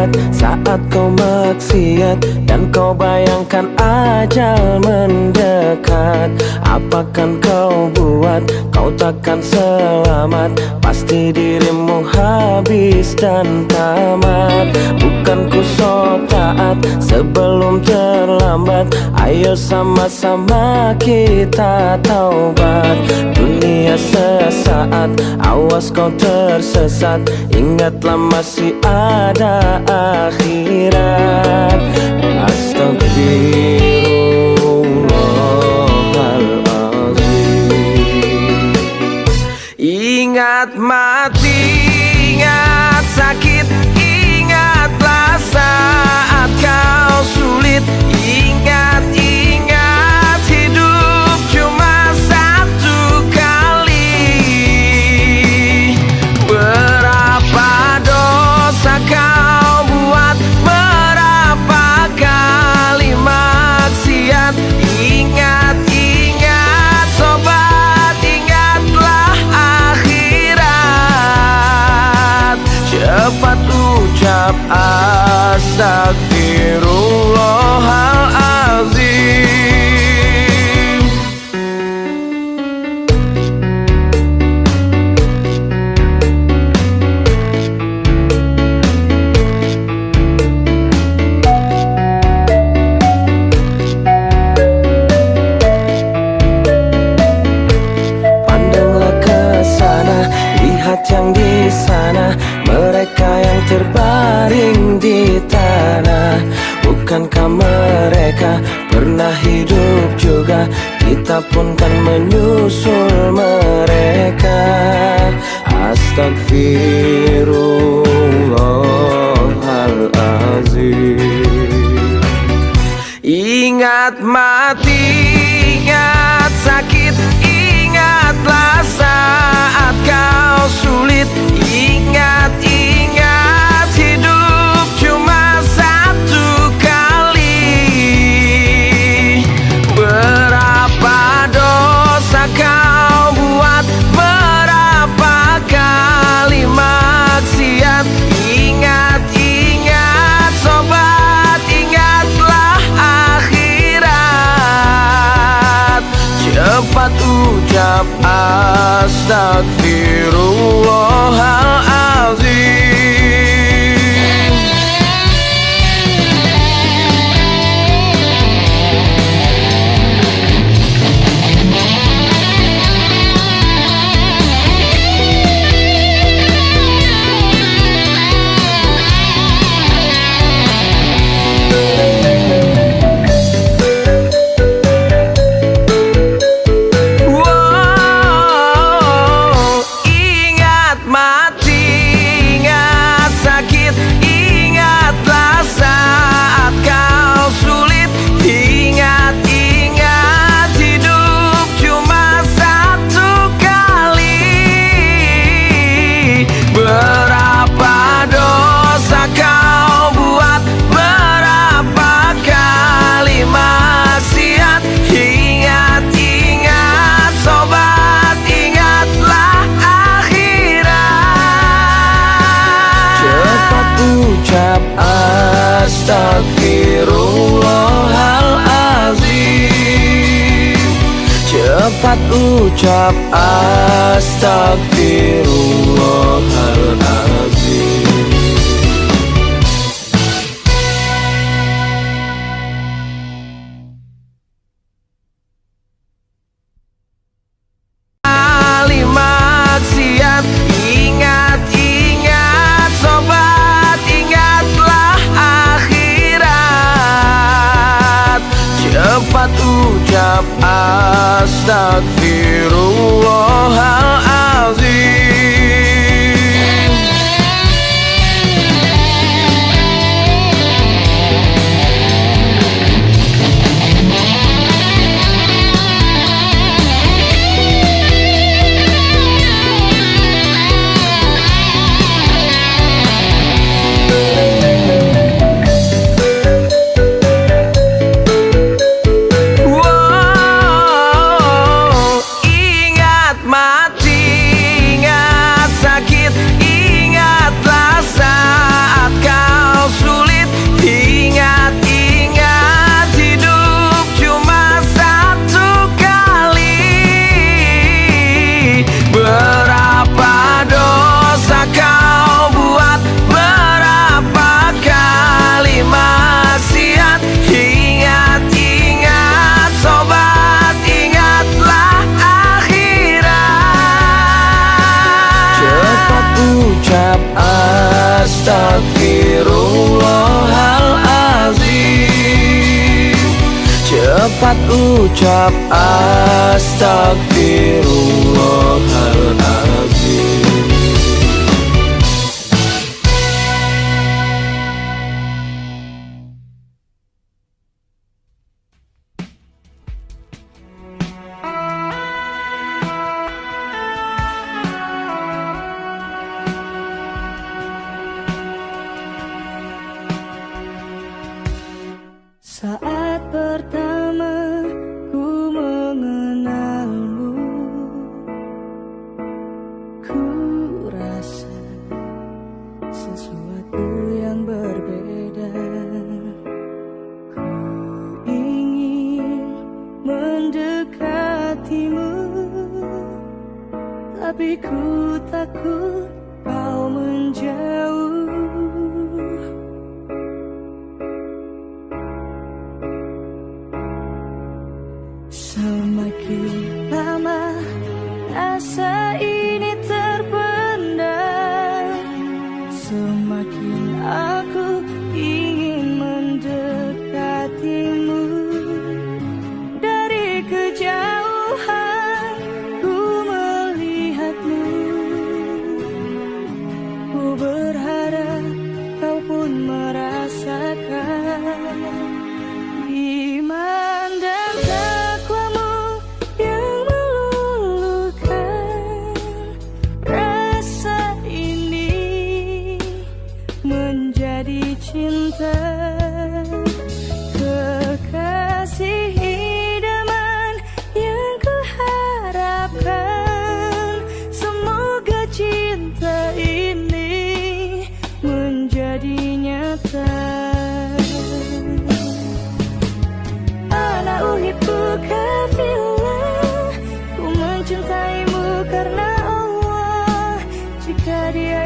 ingat saat kau maksiat dan kau bayangkan ajal mendekat. Apakan kau buat, kau takkan selamat. Pasti dirimu habis dan tamat. Bukan ku so taat sebelum terlambat. Ayo sama-sama kita taubat. Dunia sesaat, awas kau tersesat. Ingatlah masih ada akhirat. Astagfirullahaladzim. Ingat mati, ingat sakit, ingatlah saat kau sulit. Ingat hidup cuma satu kali. Berapa dosa kau buat, berapa kali maksiat. Ingat sobat, ingatlah akhirat. Cepat ucap astagfirullahaladzim. Pandanglah ke sana, lihat yang di sana. Mereka yang terbaring di tanah. Bukankah mereka pernah hidup juga? Kita pun kan menyusul mereka. Astagfirullahaladzim. Ingat mati, ingat sakit, ingatlah saat kau sulit. Ingat hidup cuma satu kali. Berapa dosa kau buat, berapa kali maksiat. Ingat sobat, ingatlah akhirat. Cepat ucap astagfirullahaladzim. Berapa dosa kau buat, berapa kali maksiat. Ingat sobat, ingatlah akhirat. Cepat ucap astagfirullahaladzim. Cepat ucap astagfirullahaladzim. Kali maksiat. Ingat sobat, ingatlah akhirat. Cepat ucap astagfirullahaladzim. ucap astagfirullahalazim. Cepat ucap astagfirullahalazim. Saat pertama ku mengenalmu, ku rasa sesuatu yang berbeda. Ku ingin mendekatimu, tapi ku takut kau menjauh. Semakin lama rasa ini terpendam, semakin aku ingin mendekatimu. Dari kejauhan ku melihatmu, ku berharap kau pun merasakan iman dan takwamu yang meluluhkan rasa ini menjadi cinta. Kekasih idaman yang kuharapkan, semoga cinta ini menjadi nyata. Ana uhibbuka fillah, ku mencintaimu karena Allah. Jika dia